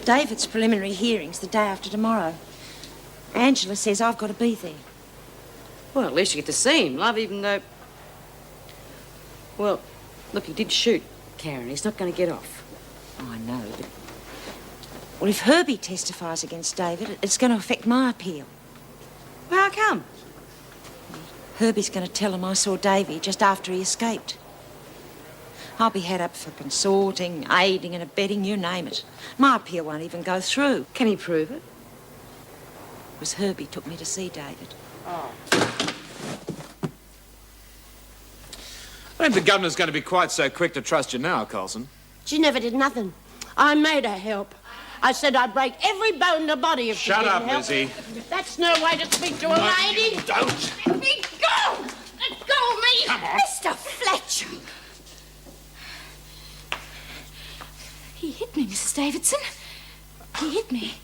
David's preliminary hearing's the day after tomorrow. Angela says I've got to be there. Well, at least you get to see him, love, even though... Well, look, he did shoot Karen. He's not going to get off. Oh, I know, but... Well, if Herbie testifies against David, it's going to affect my appeal. Well, how come? Herbie's going to tell him I saw Davy just after he escaped. I'll be had up for consorting, aiding and abetting, you name it. My appeal won't even go through. Can he prove it? It was Herbie took me to see David. Oh. I don't think the governor's going to be quite so quick to trust you now, Coulson. She never did nothing. I made her help. I said I'd break every bone in the body if she didn't help. Shut up, Lizzie. That's no way to speak to a lady. You don't. Let me go! Let go of me! Come on. Mr. Fletcher! He hit me, Mrs. Davidson. He hit me.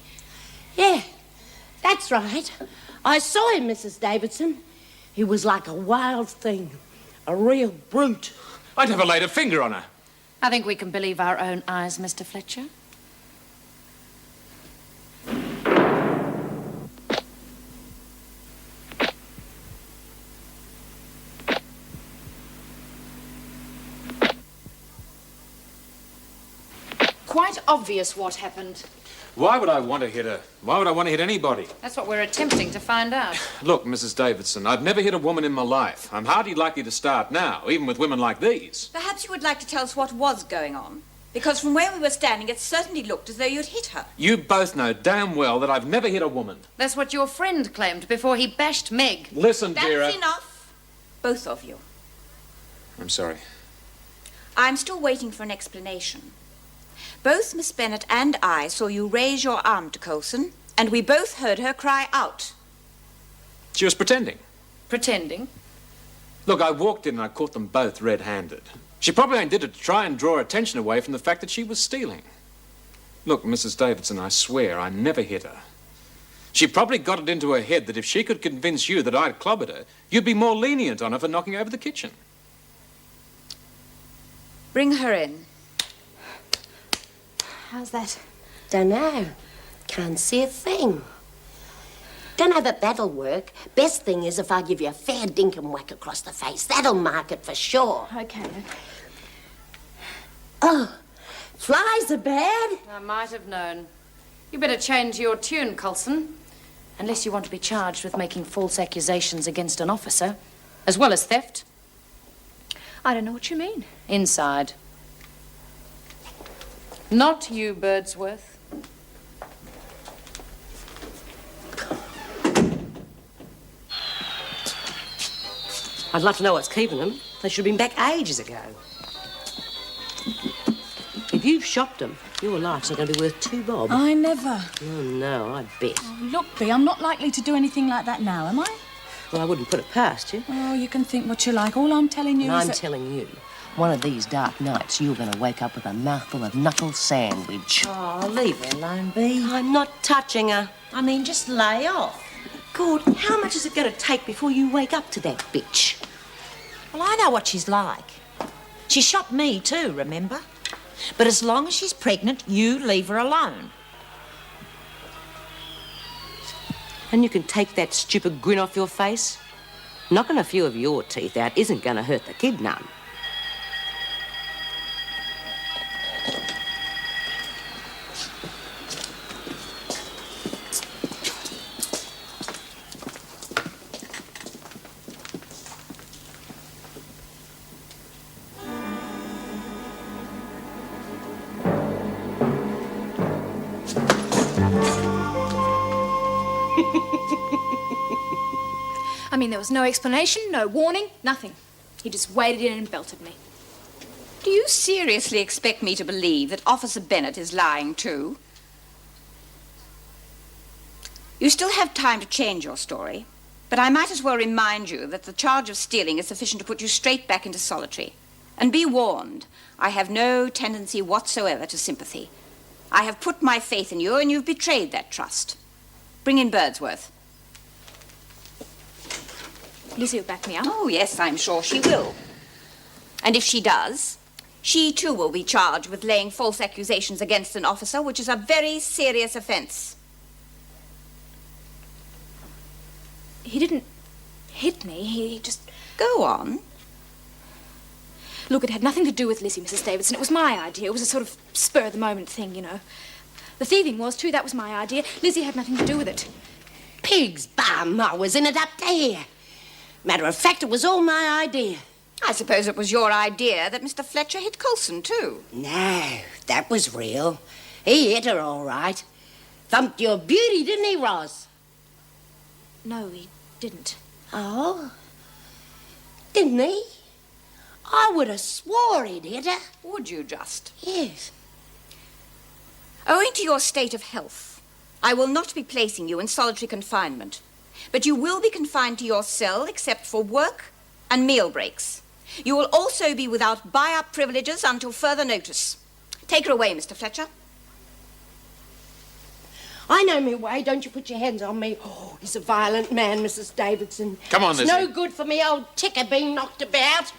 Yeah, that's right. I saw him, Mrs. Davidson. He was like a wild thing. A real brute. I'd never laid a finger on her. I think we can believe our own eyes, Mr. Fletcher. Quite obvious what happened. Why would I want to hit her? Why would I want to hit anybody? That's what we're attempting to find out. Look, Mrs. Davidson, I've never hit a woman in my life. I'm hardly likely to start now, even with women like these. Perhaps you would like to tell us what was going on. Because from where we were standing, it certainly looked as though you'd hit her. You both know damn well that I've never hit a woman. That's what your friend claimed before he bashed Meg. Listen, Vera. That's enough. Both of you. I'm sorry. I'm still waiting for an explanation. Both Miss Bennet and I saw you raise your arm to Coulson, and we both heard her cry out. She was pretending. Pretending? Look, I walked in and I caught them both red-handed. She probably only did it to try and draw attention away from the fact that she was stealing. Look, Mrs. Davidson, I swear I never hit her. She probably got it into her head that if she could convince you that I'd clobbered her, you'd be more lenient on her for knocking over the kitchen. Bring her in. How's that? Dunno. Can't see a thing. Dunno, but that'll work. Best thing is if I give you a fair dinkum whack across the face. That'll mark it for sure. Okay. Oh, flies are bad. I might have known. You better change your tune, Coulson. Unless you want to be charged with making false accusations against an officer, as well as theft. I don't know what you mean. Inside. Not you, Birdsworth. I'd love to know what's keeping them. They should have been back ages ago. If you've shopped them, your life's not going to be worth 2 bob. I never. Oh, no, I bet. Oh, look, Bea, I'm not likely to do anything like that now, am I? Well, I wouldn't put it past you. Oh, you can think what you like. All I'm telling you And is I'm that... telling you, one of these dark nights, you're going to wake up with a mouthful of knuckle sandwich. Oh, leave her alone, Bea. I'm not touching her. I mean, just lay off. Good. How much is it going to take before you wake up to that bitch? Well, I know what she's like. She shot me too, remember? But as long as she's pregnant, you leave her alone. And you can take that stupid grin off your face? Knocking a few of your teeth out isn't going to hurt the kid none. I mean, there was no explanation, no warning, nothing. He just waded in and belted me. Do you seriously expect me to believe that Officer Bennet is lying too? You still have time to change your story, but I might as well remind you that the charge of stealing is sufficient to put you straight back into solitary. And be warned, I have no tendency whatsoever to sympathy. I have put my faith in you, and you've betrayed that trust. Bring in Birdsworth. Lizzie will back me up. Oh, yes, I'm sure she will. And if she does, She, too, will be charged with laying false accusations against an officer, which is a very serious offence. He didn't hit me. He just... Go on. Look, it had nothing to do with Lizzie, Mrs. Davidson. It was my idea. It was a sort of spur-of-the-moment thing, you know. The thieving was, too. That was my idea. Lizzie had nothing to do with it. Pig's bum, I was in it up to here. Matter of fact, it was all my idea. I suppose it was your idea that Mr. Fletcher hit Coulson, too. No, that was real. He hit her all right. Thumped your beauty, didn't he, Roz? No, he didn't. Oh? Didn't he? I would have swore he'd hit her. Would you just? Yes. Owing to your state of health, I will not be placing you in solitary confinement. But you will be confined to your cell except for work and meal breaks. You will also be without buy-up privileges until further notice. Take her away, Mr. Fletcher. I know me way. Don't you put your hands on me. Oh, he's a violent man, Mrs. Davidson. Come on, It's Lizzie. no good for me old ticker being knocked about.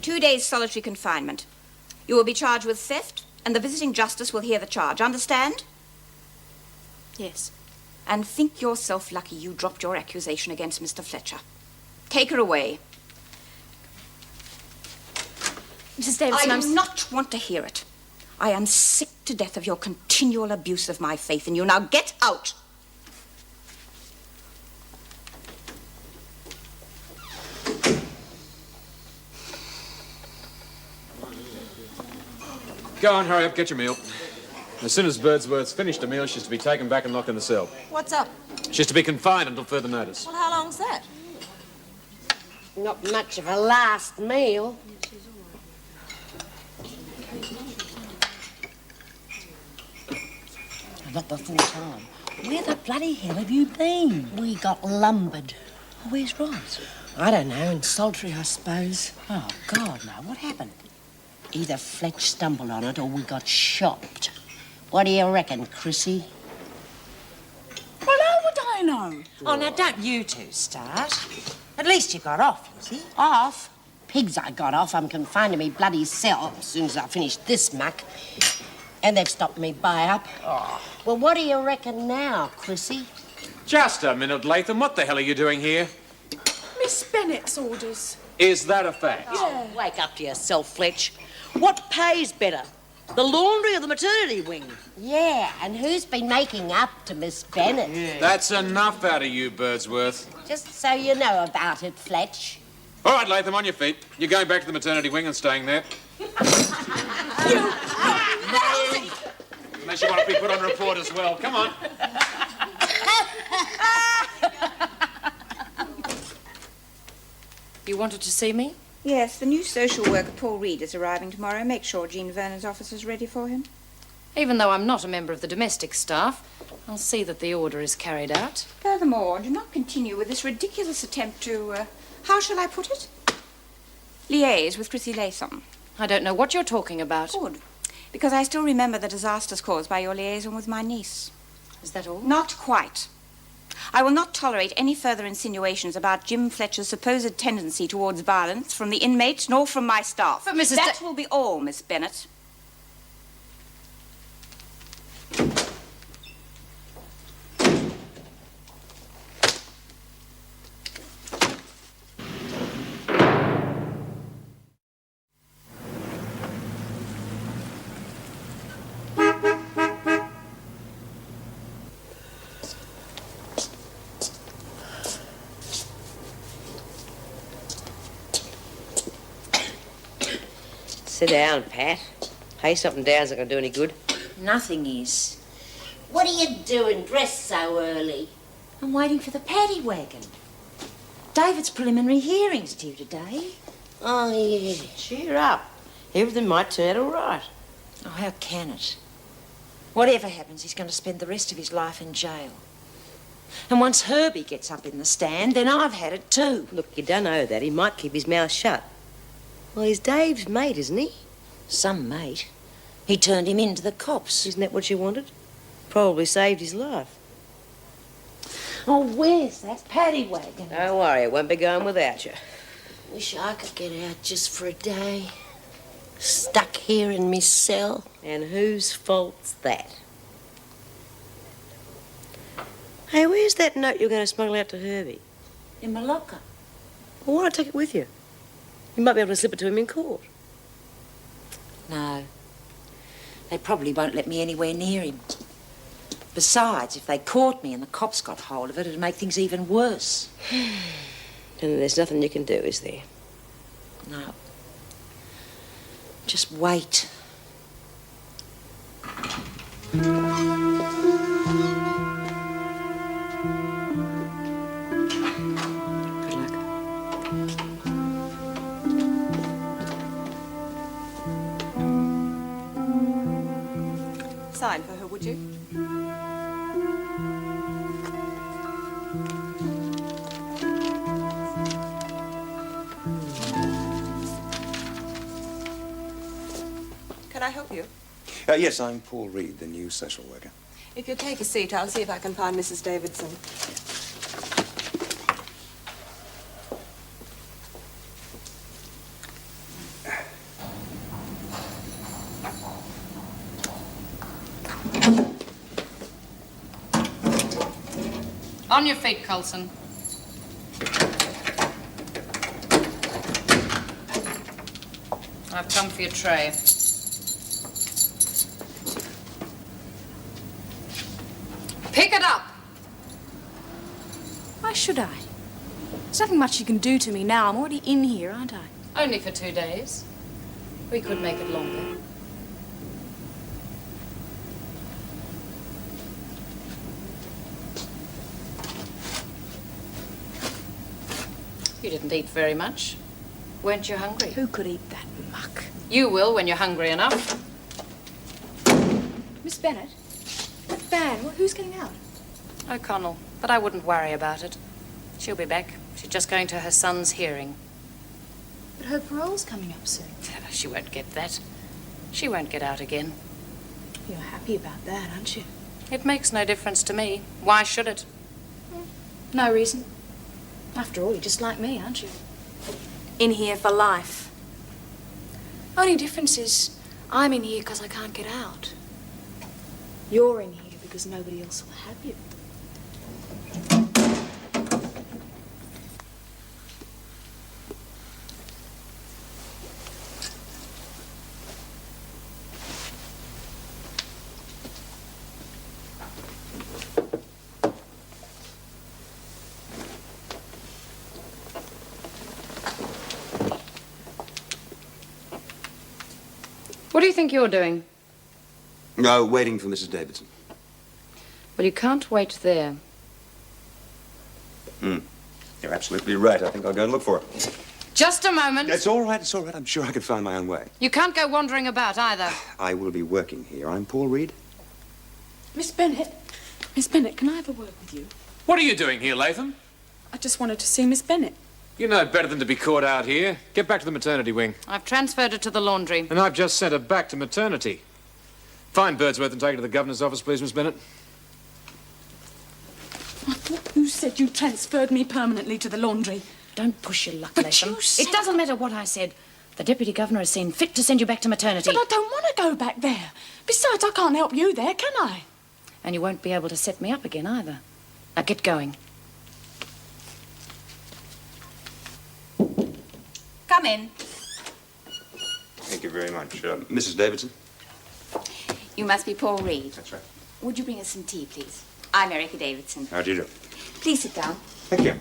2 days solitary confinement. You will be charged with theft, and the visiting justice will hear the charge. Understand? Yes. And think yourself lucky you dropped your accusation against Mr. Fletcher. Take her away. Mrs. Davidson, I do not want to hear it. I am sick to death of your continual abuse of my faith in you. Now get out. Go on, hurry up, get your meal. As soon as Birdsworth's finished her meal, she's to be taken back and locked in the cell. What's up? She's to be confined until further notice. Well, how long's that? Not much of a last meal. Not before time. Where the bloody hell have you been? We got lumbered. Oh, where's Roz? I don't know, in solitary, I suppose. Oh, God, no. What happened? Either Fletch stumbled on it or we got shopped. What do you reckon, Chrissy? Well, how would I know? Oh, now don't you two start. At least you got off, Lizzie. Off? Pigs I got off. I'm confined to me bloody cell as soon as I finish this muck. And they've stopped me buy-up. Oh. Well, what do you reckon now, Chrissy? Just a minute, Latham. What the hell are you doing here? Miss Bennett's orders. Is that a fact? Oh, wake up to yourself, Fletch. What pays better, the laundry or the maternity wing? Yeah, and who's been making up to Miss Bennett? Yeah. That's enough out of you, Birdsworth. Just so you know about it, Fletch. All right, Latham, on your feet. You're going back to the maternity wing and staying there. Unless you want to be put on report as well. Come on. You wanted to see me? Yes, the new social worker, Paul Reed, is arriving tomorrow. Make sure Jean Vernon's office is ready for him. Even though I'm not a member of the domestic staff, I'll see that the order is carried out. Furthermore, do not continue with this ridiculous attempt to, how shall I put it? Liaise with Chrissy Latham. I don't know what you're talking about. Good. Because I still remember the disasters caused by your liaison with my niece. Is that all? Not quite. I will not tolerate any further insinuations about Jim Fletcher's supposed tendency towards violence from the inmates nor from my staff. But Mrs. That will be all, Miss Bennett. Sit down, Pat. Hey, something down's not going to do any good. Nothing is. What are you doing dressed so early? I'm waiting for the paddy wagon. David's preliminary hearing's due today. Oh, yeah. Cheer up. Everything might turn out all right. Oh, how can it? Whatever happens, he's going to spend the rest of his life in jail. And once Herbie gets up in the stand, then I've had it too. Look, you don't know that. He might keep his mouth shut. Well, he's Dave's mate, isn't he? Some mate. He turned him in to the cops. Isn't that what you wanted? Probably saved his life. Oh, where's that paddy wagon? Don't worry, it won't be going without you. Wish I could get out just for a day. Stuck here in me cell. And whose fault's that? Hey, where's that note you're going to smuggle out to Herbie? In my locker. Well, why not take it with you? You might be able to slip it to him in court. No. They probably won't let me anywhere near him. Besides, if they caught me and the cops got hold of it, it'd make things even worse. And there's nothing you can do, is there? No. Just wait. Good luck. Sign for her, would you? Can I help you? Yes, I'm Paul Reed, the new social worker. If you'll take a seat, I'll see if I can find Mrs. Davidson. On your feet, Coulson. I've come for your tray. Pick it up! Why should I? There's nothing much you can do to me now. I'm already in here, aren't I? Only for 2 days. We could make it longer. You didn't eat very much. Weren't you hungry? Who could eat that muck? You will when you're hungry enough. Miss Bennett? That van, who's getting out? O'Connell, but I wouldn't worry about it. She'll be back. She's just going to her son's hearing. But her parole's coming up soon. She won't get that. She won't get out again. You're happy about that, aren't you? It makes no difference to me. Why should it? No reason. After all, you're just like me, aren't you? In here for life. Only difference is I'm in here because I can't get out. You're in here because nobody else will have you. What do you think you're doing? No, waiting for Mrs. Davidson. Well, you can't wait there. You're absolutely right. I think I'll go and look for her. Just a moment. It's all right, it's all right. I'm sure I can find my own way. You can't go wandering about either. I will be working here. I'm Paul Reed. Miss Bennett? Miss Bennett, can I have a word with you? What are you doing here, Latham? I just wanted to see Miss Bennett. You know better than to be caught out here. Get back to the maternity wing. I've transferred her to the laundry. And I've just sent her back to maternity. Find Birdsworth and take her to the governor's office, please, Miss Bennett. Who said you transferred me permanently to the laundry? Don't push your luck, But Latham. you said... It doesn't matter what I said. The deputy governor has seen fit to send you back to maternity. But I don't want to go back there. Besides, I can't help you there, can I? And you won't be able to set me up again either. Now get going. Come in. Thank you very much. Mrs. Davidson? You must be Paul Reed. That's right. Would you bring us some tea, please? I'm Erica Davidson. How do you do? Please sit down. Thank you.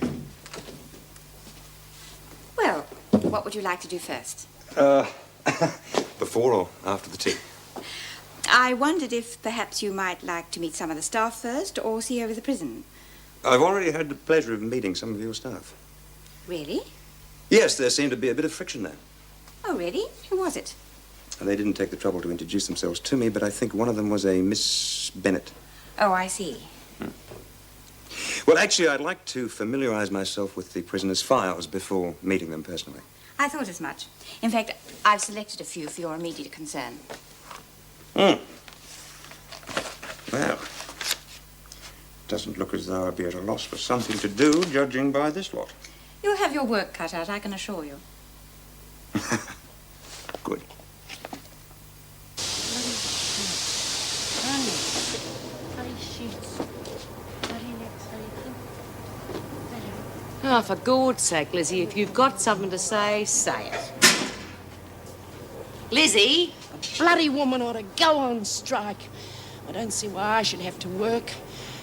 Well, what would you like to do first? Before or after the tea? I wondered if perhaps you might like to meet some of the staff first or see over the prison. I've already had the pleasure of meeting some of your staff. Really? Yes, there seemed to be a bit of friction there. Oh, really? Who was it? They didn't take the trouble to introduce themselves to me, but I think one of them was a Miss Bennett. Oh, I see. Well, actually, I'd like to familiarize myself with the prisoners' files before meeting them personally. I thought as much. In fact, I've selected a few for your immediate concern. Well, doesn't look as though I'd be at a loss for something to do, judging by this lot. You'll have your work cut out, I can assure you. Good. Oh, for God's sake, Lizzie, if you've got something to say, say it. Lizzie? A bloody woman ought to go on strike. I don't see why I should have to work.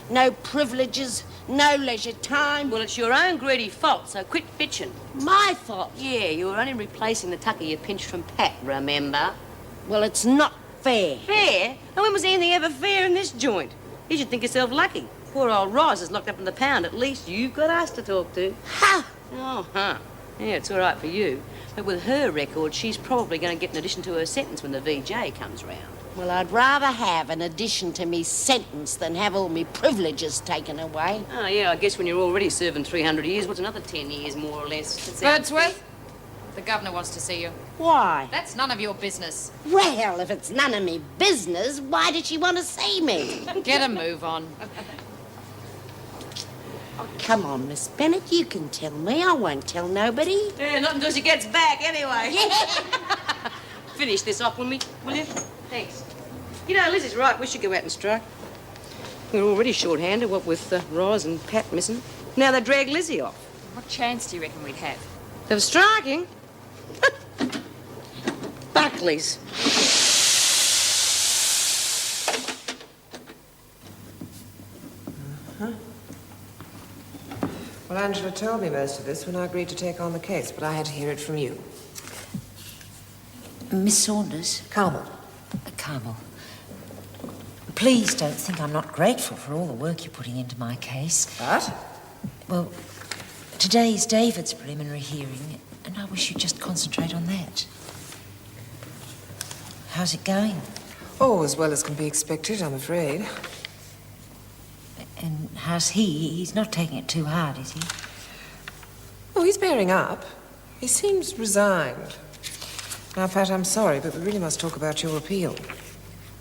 No privileges, no leisure time. Well, it's your own greedy fault, so quit bitching. My fault? Yeah, you were only replacing the tucker you pinched from Pat, remember? Well, it's not fair. Fair? And when was anything ever fair in this joint? You should think yourself lucky. Poor old Roz is locked up in the pound. At least you've got us to talk to. Ha! Oh, huh. Yeah, it's all right for you. But with her record, she's probably going to get an addition to her sentence when the VJ comes round. Well, I'd rather have an addition to me sentence than have all me privileges taken away. Oh, yeah, I guess when you're already serving 300 years, what's another 10 years, more or less? Wordsworth, the governor wants to see you. Why? That's none of your business. Well, if it's none of me business, why did she want to see me? Get a move on. Oh, come on, Miss Bennett, you can tell me. I won't tell nobody. Yeah, not until she gets back, anyway. Finish this off with me, will you? Thanks. You know, Lizzie's right. We should go out and strike. We're already short-handed, what with Roz and Pat missing. Now they drag Lizzie off. What chance do you reckon we'd have? Of striking? Buckley's. Well, Angela told me most of this when I agreed to take on the case, but I had to hear it from you. Miss Saunders? Carmel. Carmel. Please don't think I'm not grateful for all the work you're putting into my case. But? Well, today's David's preliminary hearing, and I wish you'd just concentrate on that. How's it going? Oh, as well as can be expected, I'm afraid. And how's he? He's not taking it too hard, is he? Oh, he's bearing up. He seems resigned. Now, Pat, I'm sorry, but we really must talk about your appeal.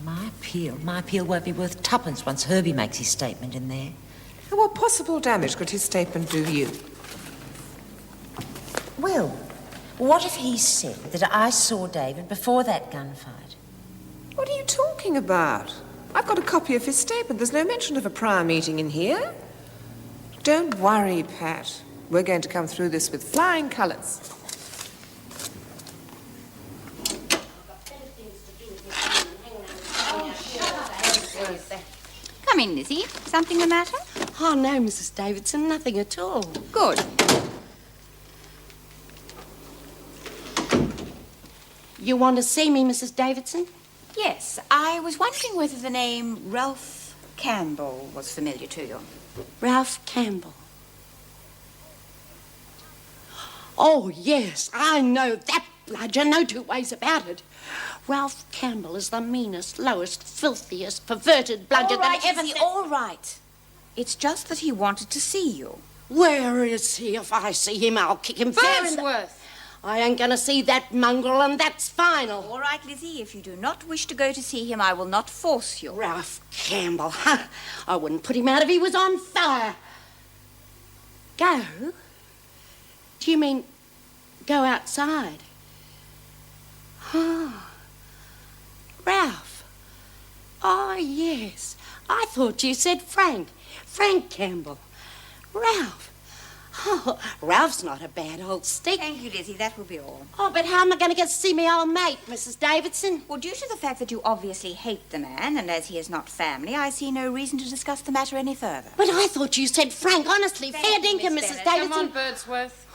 My appeal? My appeal won't be worth tuppence once Herbie makes his statement in there. Now, what possible damage could his statement do you? Well, what if he said that I saw David before that gunfight? What are you talking about? I've got a copy of his statement. There's no mention of a prior meeting in here. Don't worry, Pat. We're going to come through this with flying colours. Come in, Lizzie. Something the matter? Oh, no, Mrs. Davidson, nothing at all. Good. You want to see me, Mrs. Davidson? Yes, I was wondering whether the name Ralph Campbell was familiar to you. Ralph Campbell. Oh, yes, I know that bludger. No two ways about it. Ralph Campbell is the meanest, lowest, filthiest, perverted bludger that ever... Lizzie, all right. It's just that he wanted to see you. Where is he? If I see him, I'll kick him fair in the... Wordsworth. I ain't gonna see that mongrel, and that's final. All right, Lizzie, if you do not wish to go to see him, I will not force you. Ralph Campbell, huh? I wouldn't put him out if he was on fire. Go? Do you mean go outside? Oh. Ralph. Oh, yes. I thought you said Frank. Frank Campbell. Ralph. Oh, Ralph's not a bad old stick. Thank you, Lizzie. That will be all. Oh, but how am I going to get to see me old mate, Mrs. Davidson? Well, due to the fact that you obviously hate the man, and as he is not family, I see no reason to discuss the matter any further. But I thought you said Frank. Honestly, fair dinkum, Miss Mrs. Bennett. Davidson. Come on, Wordsworth.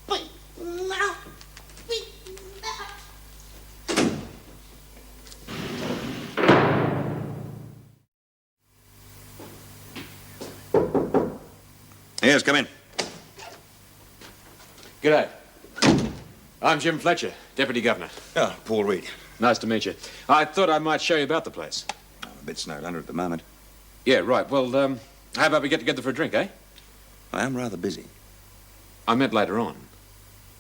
But no. Yes, come in. G'day. I'm Jim Fletcher, Deputy Governor. Oh, Paul Reed. Nice to meet you. I thought I might show you about the place. I'm a bit snowed under at the moment. Yeah, right. Well, how about we get together for a drink, eh? I am rather busy. I meant later on.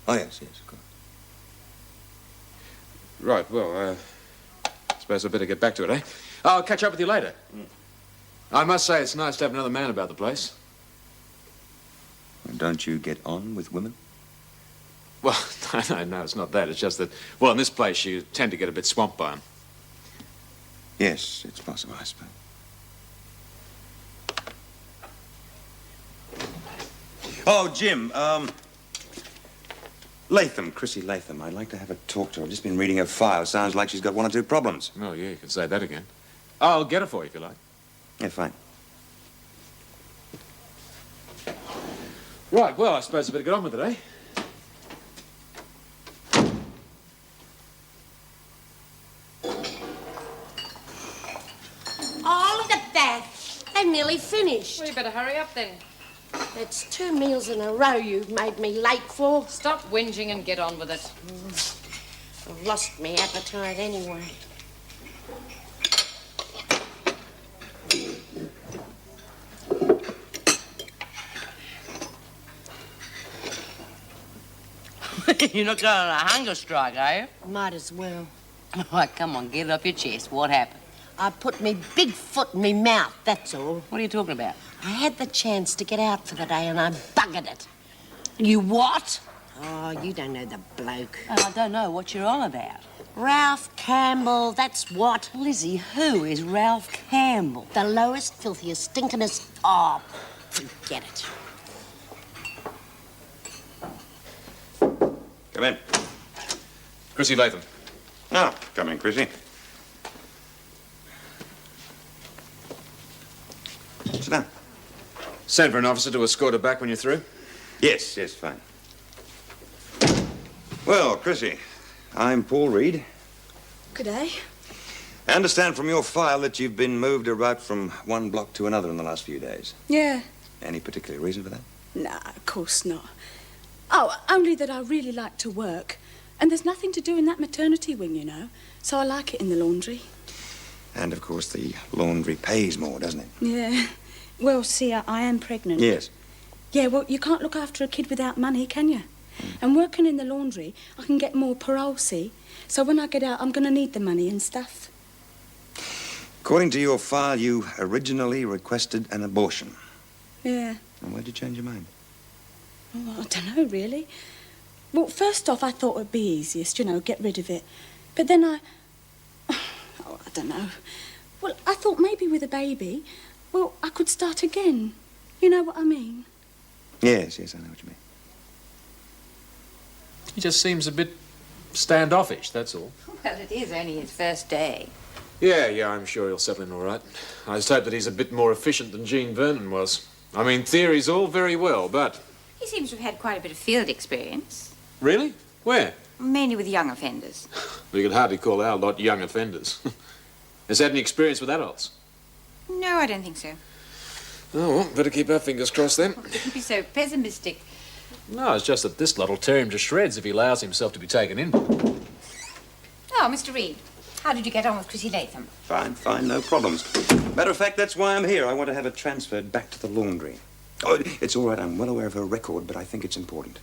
Oh, yes, of course. Right, well, suppose I'd better get back to it, eh? I'll catch up with you later. I must say it's nice to have another man about the place. Don't you get on with women? Well, no, it's not that. It's just that, well, in this place, you tend to get a bit swamped by them. Yes, it's possible, I suppose. Oh, Jim, Latham, Chrissy Latham. I'd like to have a talk to her. I've just been reading her file. Sounds like she's got one or two problems. Oh, yeah, you can say that again. I'll get her for you if you like. Yeah, fine. Right, well, I suppose I better get on with it, eh? Oh, look at that. They've nearly finished. Well, you better hurry up then. That's 2 meals in a row you've made me late for. Stop whinging and get on with it. I've lost my appetite anyway. You're not going on a hunger strike, are you? Might as well. All right, come on, get it off your chest. What happened? I put me big foot in me mouth, that's all. What are you talking about? I had the chance to get out for the day and I buggered it. You what? Oh, you don't know the bloke. I don't know what you're on about. Ralph Campbell, that's what. Lizzie, who is Ralph Campbell? The lowest, filthiest, stinkingest... Oh, forget it. Come in. Chrissy Latham. Oh, come in, Chrissy. Sit down. Send for an officer to escort her back when you're through. Yes, fine. Well, Chrissy, I'm Paul Reed. Good day. I understand from your file that you've been moved about from one block to another in the last few days. Yeah. Any particular reason for that? Nah, of course not. Oh, only that I really like to work. And there's nothing to do in that maternity wing, you know. So I like it in the laundry. And, of course, the laundry pays more, doesn't it? Yeah. Well, see, I am pregnant. Yes. Yeah, well, you can't look after a kid without money, can you? And working in the laundry, I can get more parole, see? So when I get out, I'm going to need the money and stuff. According to your file, you originally requested an abortion. Yeah. And why'd you change your mind? Oh, I don't know, really. Well, first off, I thought it'd be easiest, you know, get rid of it. But then I don't know. Well, I thought maybe with a baby, well, I could start again. You know what I mean? Yes, I know what you mean. He just seems a bit standoffish, that's all. Well, it is only his first day. Yeah, I'm sure he'll settle in all right. I just hope that he's a bit more efficient than Jean Vernon was. I mean, theory's all very well, but... He seems to have had quite a bit of field experience. Really? Where? Mainly with young offenders. We could hardly call our lot young offenders. Has he had any experience with adults? No, I don't think so. Oh, well, better keep our fingers crossed then. Don't be so pessimistic. No, it's just that this lot will tear him to shreds if he allows himself to be taken in. Oh, Mr. Reed, how did you get on with Chrissy Latham? Fine, no problems. Matter of fact, that's why I'm here. I want to have her transferred back to the laundry. Oh, it's all right. I'm well aware of her record, but I think it's important.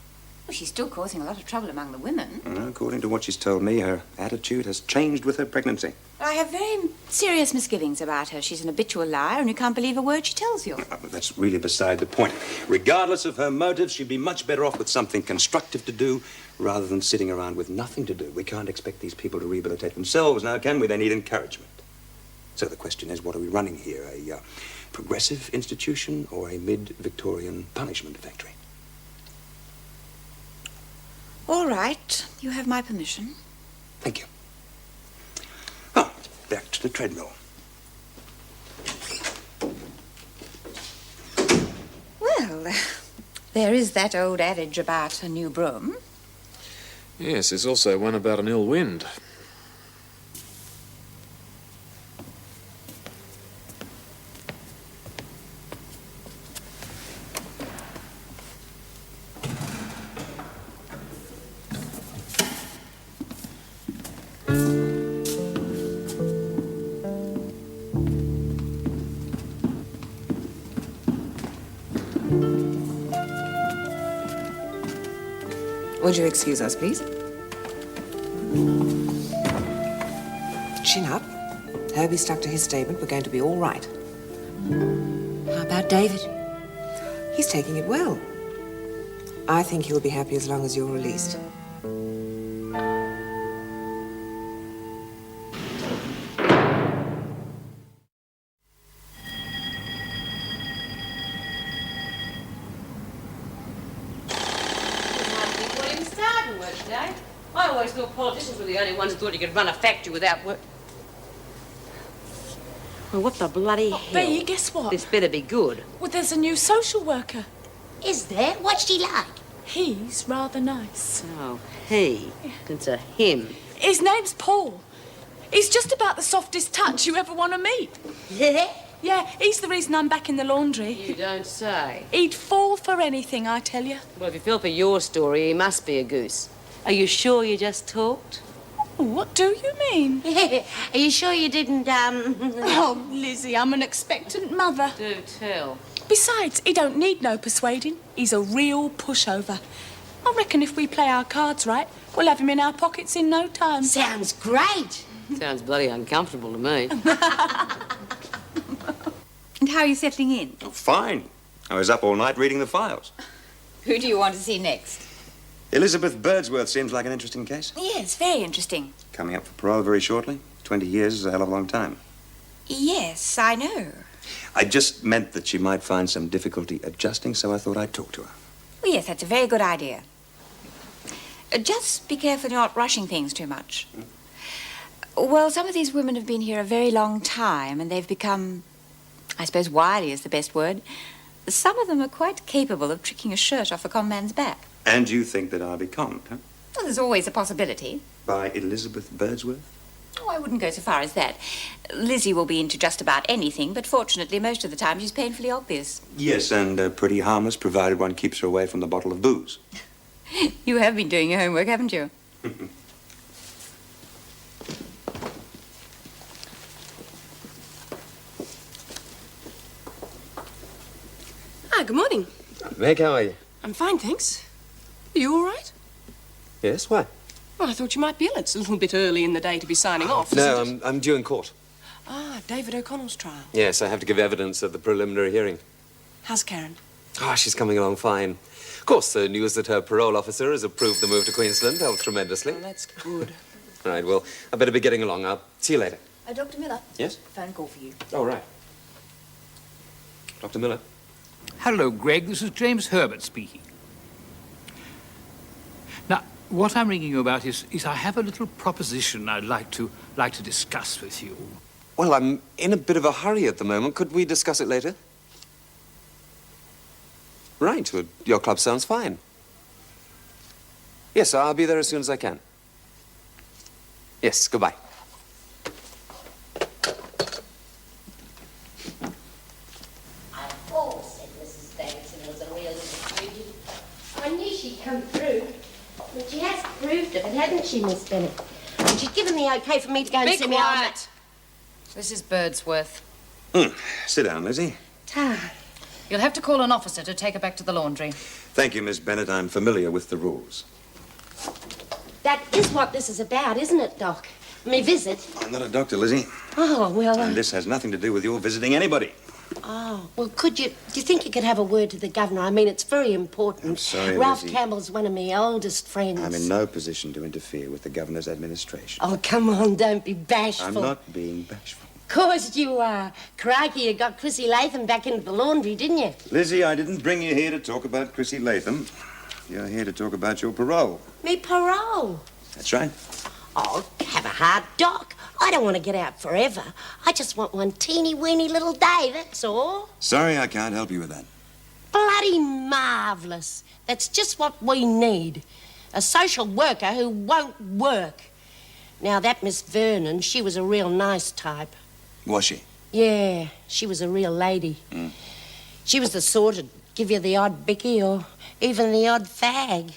Well, she's still causing a lot of trouble among the women. According to what she's told me, her attitude has changed with her pregnancy. I have very serious misgivings about her. She's an habitual liar, and you can't believe a word she tells you. But that's really beside the point. Regardless of her motives, she'd be much better off with something constructive to do rather than sitting around with nothing to do. We can't expect these people to rehabilitate themselves now, can we? They need encouragement. So the question is, what are we running here? A progressive institution or a mid-Victorian punishment factory? All right. You have my permission. Thank you. Oh, back to the treadmill. Well, there is that old adage about a new broom. Yes, there's also one about an ill wind. Would you excuse us, please? Chin up. Herbie stuck to his statement. We're going to be all right. How about David? He's taking it well. I think he'll be happy as long as you're released. I always thought politicians were the only ones who thought you could run a factory without work. Well, what the bloody hell? Bea, guess what? This better be good. Well, there's a new social worker. Is there? What's she like? He's rather nice. Oh, he. It's a him. His name's Paul. He's just about the softest touch you ever want to meet. Yeah? Yeah, he's the reason I'm back in the laundry. You don't say. He'd fall for anything, I tell you. Well, if you feel for your story, he must be a goose. Are you sure you just talked? What do you mean? Are you sure you didn't, Oh, Lizzie, I'm an expectant mother. Do tell. Besides, he don't need no persuading. He's a real pushover. I reckon if we play our cards right, we'll have him in our pockets in no time. Sounds great. Sounds bloody uncomfortable to me. And how are you settling in? Oh, fine. I was up all night reading the files. Who do you want to see next? Elizabeth Birdsworth seems like an interesting case. Yes, very interesting. Coming up for parole very shortly. 20 years is a hell of a long time. Yes, I know. I just meant that she might find some difficulty adjusting, so I thought I'd talk to her. Well, yes, that's a very good idea. Just be careful you're not rushing things too much. Well, some of these women have been here a very long time, and they've become, I suppose wily is the best word. Some of them are quite capable of tricking a shirt off a con man's back. And you think that I'll be conned, huh? Well, there's always a possibility. By Elizabeth Birdsworth? Oh, I wouldn't go so far as that. Lizzie will be into just about anything, but fortunately, most of the time, she's painfully obvious. Yes, and pretty harmless, provided one keeps her away from the bottle of booze. You have been doing your homework, haven't you? Ah, good morning. Meg, how are you? I'm fine, thanks. Are you all right? Yes, why? Well, I thought you might be ill. It's a little bit early in the day to be signing off. No, isn't it? I'm due in court. Ah, David O'Connell's trial. Yes, I have to give evidence at the preliminary hearing. How's Karen? Ah, she's coming along fine. Of course, the news that her parole officer has approved the move to Queensland helped tremendously. Oh, that's good. All right, well, I better be getting along. I'll see you later. Dr. Miller. Yes? Phone call for you. Oh, right. Dr. Miller. Hello, Greg. This is James Herbert speaking. Now, what I'm ringing you about is I have a little proposition I'd like to discuss with you. Well, I'm in a bit of a hurry at the moment. Could we discuss it later? Right. Well, your club sounds fine. Yes, I'll be there as soon as I can. Yes, goodbye. I've always said Mrs. Davidson was a real little beauty. I knew she'd come through. And she has proved it, hadn't she, Miss Bennett? And she'd given the okay for me to go and Be see me on quiet. This is Birdsworth. Sit down, Lizzie. that. You'll have to call an officer to take her back to the laundry. Thank you, Miss Bennett. I'm familiar with the rules. That is what this is about, isn't it, Doc? Me visit. I'm not a doctor, Lizzie. Oh, well... And this has nothing to do with your visiting anybody. Oh, well, do you think you could have a word to the governor? I mean, it's very important. I'm sorry, Ralph Lizzie. Campbell's one of my oldest friends. I'm in no position to interfere with the governor's administration. Oh, come on, don't be bashful. I'm not being bashful. Of course you are. Crikey, you got Chrissy Latham back into the laundry, didn't you? Lizzie, I didn't bring you here to talk about Chrissy Latham. You're here to talk about your parole. Me parole. That's right. Oh, have a heart, Doc. I don't want to get out forever. I just want one teeny-weeny little day, that's all. Sorry, I can't help you with that. Bloody marvellous. That's just what we need. A social worker who won't work. Now, that Miss Vernon, she was a real nice type. Was she? Yeah, she was a real lady. She was the sort who'd give you the odd bicky or even the odd fag.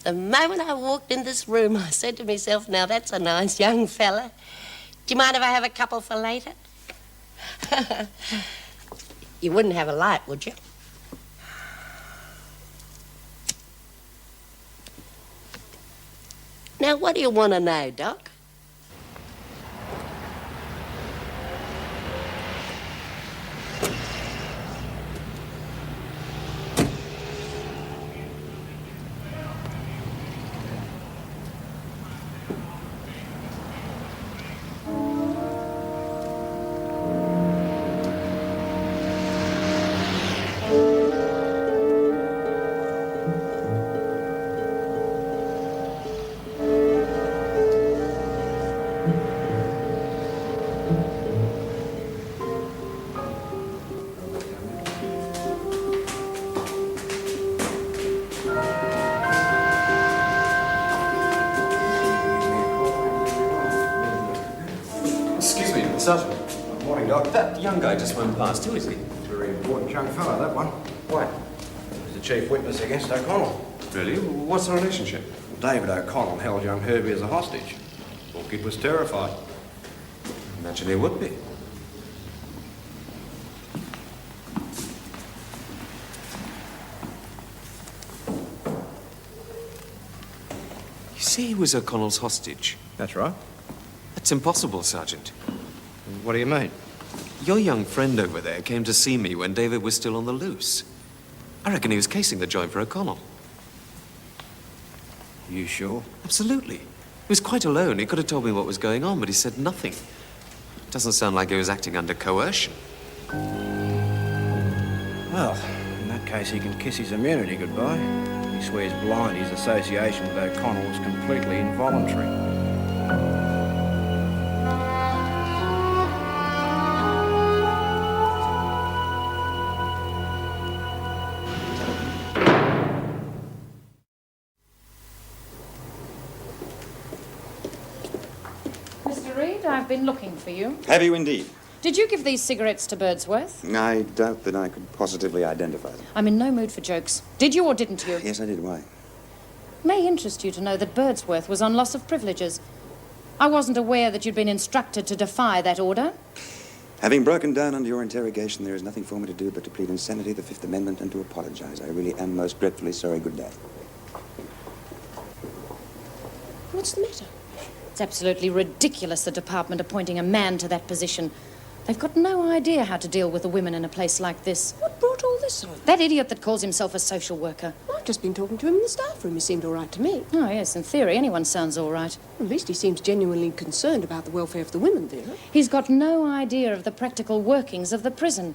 The moment I walked in this room, I said to myself, now that's a nice young fella. Do you mind if I have a couple for later? You wouldn't have a light, would you? Now, what do you want to know, Doc? Sergeant. Morning, Doc. That young guy just went past. Who is he? Very important young fellow, that one. Why? He's the chief witness against O'Connell. Really? What's the relationship? David O'Connell held young Herbie as a hostage. Poor kid was terrified. Imagine he would be. You see, he was O'Connell's hostage. That's right. That's impossible, Sergeant. What do you mean? Your young friend over there came to see me when David was still on the loose. I reckon he was casing the joint for O'Connell. You sure? Absolutely. He was quite alone. He could have told me what was going on, but he said nothing. Doesn't sound like he was acting under coercion. Well, in that case, he can kiss his immunity goodbye. He swears blind his association with O'Connell was completely involuntary. Mr. Reed, I've been looking for you. Have you indeed? Did you give these cigarettes to Birdsworth? I doubt that I could positively identify them. I'm in no mood for jokes. Did you or didn't you? Yes, I did. Why? May interest you to know that Birdsworth was on loss of privileges. I wasn't aware that you'd been instructed to defy that order. Having broken down under your interrogation, there is nothing for me to do but to plead insanity, the Fifth Amendment, and to apologize. I really am most dreadfully sorry. Good day. What's the matter? It's absolutely ridiculous, the department appointing a man to that position. They've got no idea how to deal with the women in a place like this. What brought all this on? That idiot that calls himself a social worker. I've just been talking to him in the staff room. He seemed all right to me. Oh, yes, in theory, anyone sounds all right. At least he seems genuinely concerned about the welfare of the women there. He's got no idea of the practical workings of the prison.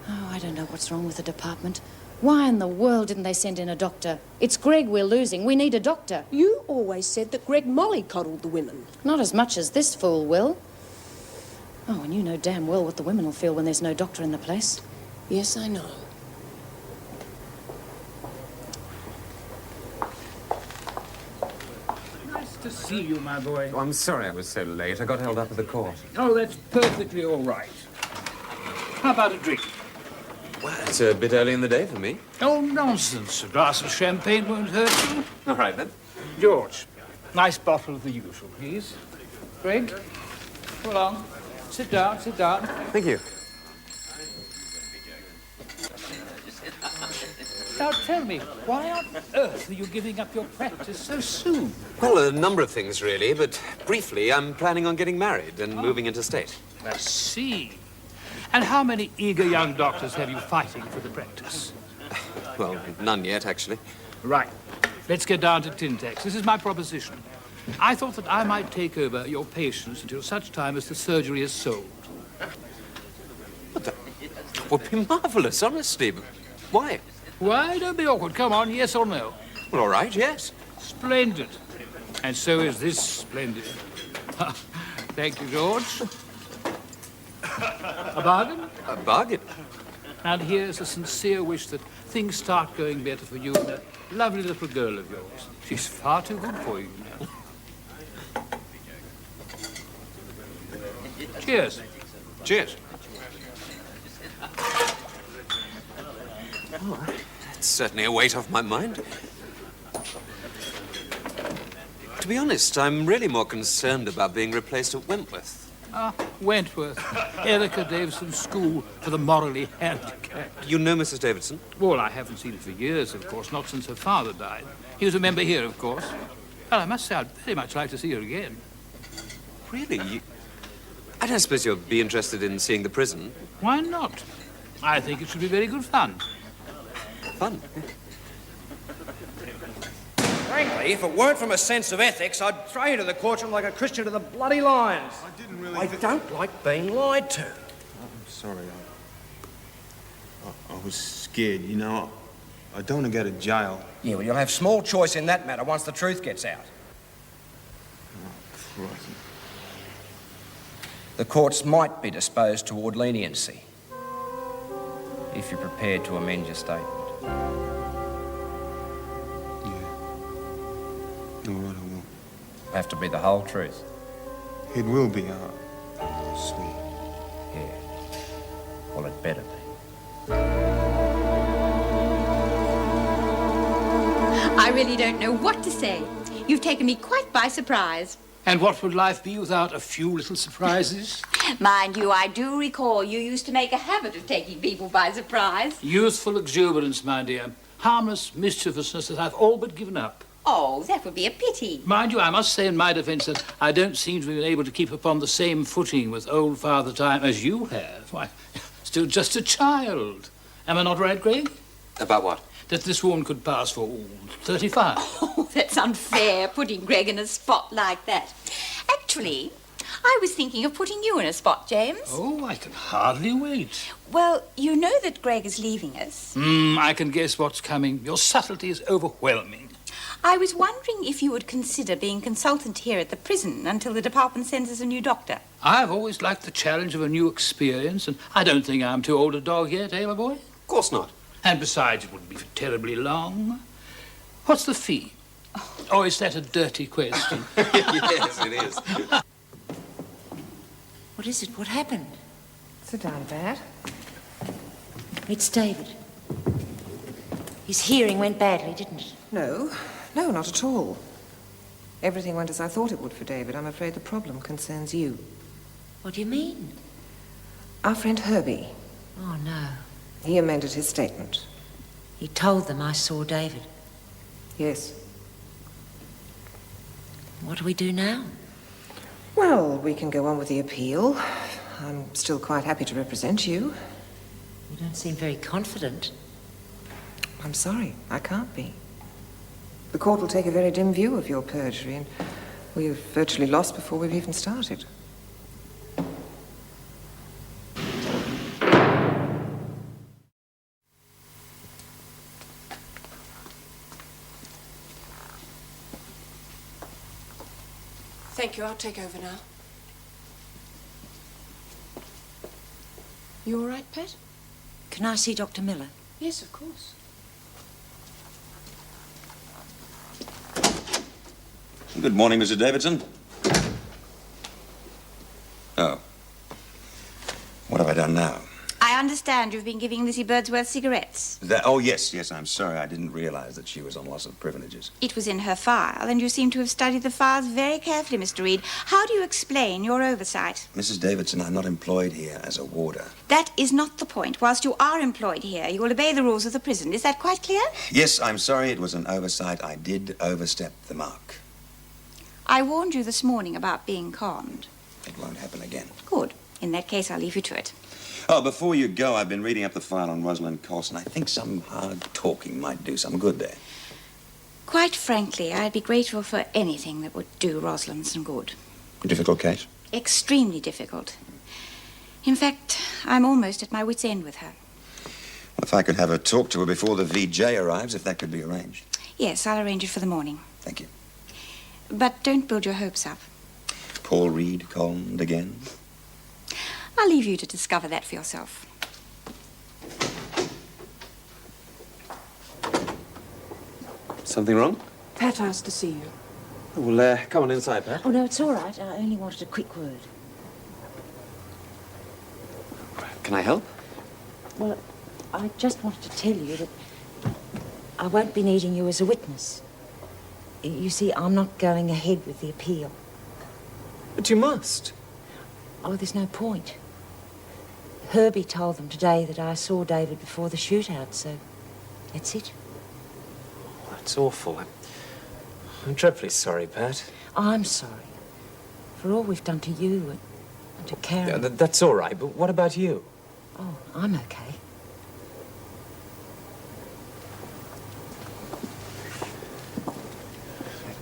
Oh, I don't know what's wrong with the department. Why in the world didn't they send in a doctor? It's Greg we're losing. We need a doctor. You always said that Greg mollycoddled the women. Not as much as this fool will. Oh, and you know damn well what the women will feel when there's no doctor in the place. Yes, I know. Nice to see you, my boy. Oh, I'm sorry I was so late. I got held up at the court. Oh, that's perfectly all right. How about a drink? Well, it's a bit early in the day for me. Oh, nonsense. A glass of champagne won't hurt you. All right, then. George, nice bottle of the usual, please. Greg, come along. Sit down, sit down. Thank you. Now, tell me, why on earth are you giving up your practice so soon? Well, a number of things, really, but briefly, I'm planning on getting married and moving interstate. I see. And how many eager young doctors have you fighting for the practice? Well, none yet, actually. Right. Let's get down to tin tacks. This is my proposition. I thought that I might take over your patients until such time as the surgery is sold. What the? Would be marvellous, honestly. But why? Why? Don't be awkward. Come on, yes or no? Well, all right, yes. Splendid. And so is this splendid. Thank you, George. A bargain? A bargain? And here's a sincere wish that things start going better for you and that lovely little girl of yours. She's far too good for you now. Cheers. Cheers. Oh, that's certainly a weight off my mind. To be honest, I'm really more concerned about being replaced at Wentworth. Ah, Wentworth. Erica Davison's school for the morally handicapped. You know Mrs. Davidson? Well, I haven't seen her for years, of course, not since her father died. He was a member here, of course. Well, I must say I'd very much like to see her again. Really? I don't suppose you'll be interested in seeing the prison? Why not? I think it should be very good fun. Fun? Frankly, if it weren't from a sense of ethics, I'd throw you to the courtroom like a Christian to the bloody lions. I didn't really... I don't like being lied to. I'm sorry. I was scared, you know. I don't want to go to jail. Yeah, well, you'll have small choice in that matter once the truth gets out. Oh, Christ. The courts might be disposed toward leniency if you're prepared to amend your statement. All right, I will. It'll have to be the whole truth. It will be, sweet. Yeah. Well, it better be. I really don't know what to say. You've taken me quite by surprise. And what would life be without a few little surprises? Mind you, I do recall you used to make a habit of taking people by surprise. Youthful exuberance, my dear. Harmless mischievousness that I've all but given up. Oh, that would be a pity. Mind you, I must say in my defence that I don't seem to have been able to keep upon the same footing with old Father Time as you have. Why, still just a child. Am I not right, Greg? About what? That this woman could pass for 35. Oh, that's unfair, putting Greg in a spot like that. Actually, I was thinking of putting you in a spot, James. Oh, I can hardly wait. Well, you know that Greg is leaving us. I can guess what's coming. Your subtlety is overwhelming. I was wondering if you would consider being consultant here at the prison until the department sends us a new doctor. I've always liked the challenge of a new experience, and I don't think I'm too old a dog yet, eh, my boy? Of course not. And besides, it wouldn't be for terribly long. What's the fee? Or is that a dirty question? Yes, it is. What is it? What happened? Sit down, Pat. It's David. His hearing went badly, didn't it? No, not at all. Everything went as I thought it would for David. I'm afraid the problem concerns you. What do you mean? Our friend Herbie. Oh, no. He amended his statement. He told them I saw David. Yes. What do we do now? Well, we can go on with the appeal. I'm still quite happy to represent you. You don't seem very confident. I'm sorry, I can't be. The court will take a very dim view of your perjury, and we've virtually lost before we've even started. Thank you, I'll take over now. You all right, Pat? Can I see Dr. Miller? Yes, of course. Good morning, Mr. Davidson. Oh. What have I done now? I understand you've been giving Lizzie Birdsworth cigarettes. Oh, yes, I'm sorry. I didn't realize that she was on loss of privileges. It was in her file, and you seem to have studied the files very carefully, Mr. Reed. How do you explain your oversight? Mrs. Davidson, I'm not employed here as a warder. That is not the point. Whilst you are employed here, you will obey the rules of the prison. Is that quite clear? Yes, I'm sorry. It was an oversight. I did overstep the mark. I warned you this morning about being conned. It won't happen again. Good. In that case, I'll leave you to it. Oh, before you go, I've been reading up the file on Rosalind Coulson. I think some hard talking might do some good there. Quite frankly, I'd be grateful for anything that would do Rosalind some good. A difficult case? Extremely difficult. In fact, I'm almost at my wit's end with her. Well, if I could have a talk to her before the VJ arrives, if that could be arranged. Yes, I'll arrange it for the morning. Thank you. But don't build your hopes up. Paul Reed conned again? I'll leave you to discover that for yourself. Something wrong? Pat asked to see you. Oh, well, come on inside, Pat. Oh, no, it's all right. I only wanted a quick word. Can I help? Well, I just wanted to tell you that I won't be needing you as a witness. You see, I'm not going ahead with the appeal. But you must. Oh, there's no point. Herbie told them today that I saw David before the shootout, so that's it. That's awful. I'm dreadfully sorry, Pat. I'm sorry for all we've done to you and to Karen. Yeah, that's all right, but what about you? Oh, I'm okay.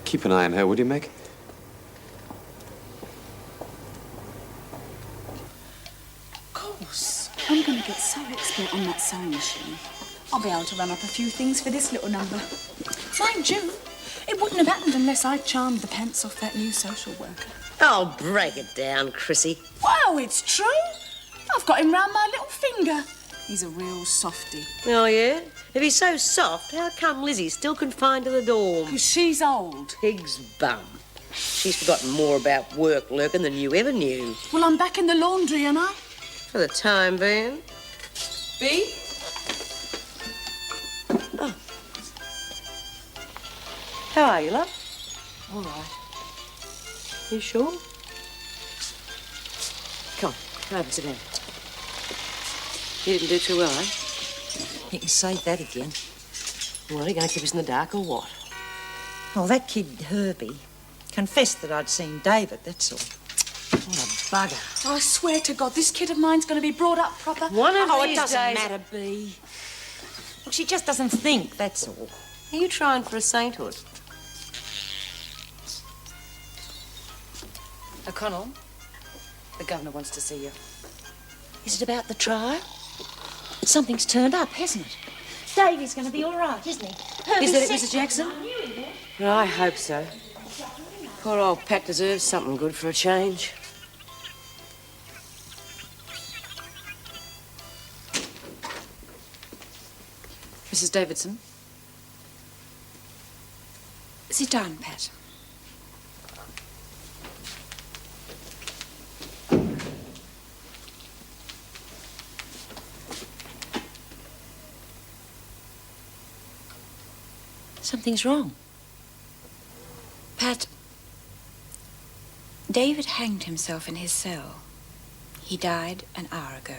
Keep an eye on her, would you, Meg? Of course. I'm going to get so expert on that sewing machine. I'll be able to run up a few things for this little number. Mind you, it wouldn't have happened unless I charmed the pants off that new social worker. Oh, break it down, Chrissy. Wow, it's true. I've got him round my little finger. He's a real softie. Oh, yeah? If he's so soft, how come Lizzie's still confined to the dorm? 'Cause she's old. Pig's bum. She's forgotten more about work lurking than you ever knew. Well, I'm back in the laundry, am I? For the time being. B? Oh. How are you, love? All right. You sure? Come over, sit down. You didn't do too well, eh? You can say that again. Well, are you going to keep us in the dark or what? Well, that kid, Herbie, confessed that I'd seen David, that's all. What a bugger. I swear to God, this kid of mine's going to be brought up proper. One of Oh, these it doesn't days... matter, Bea. Look, she just doesn't think, that's all. Are you trying for a sainthood? O'Connell, the governor wants to see you. Is it about the trial? Something's turned up, hasn't it? Davey's going to be all right, isn't he? Is that it, Mrs. Jackson? Well, I hope so. Poor old Pat deserves something good for a change. Mrs. Davidson? Sit down, Pat. Something's wrong. Pat, David hanged himself in his cell. He died an hour ago.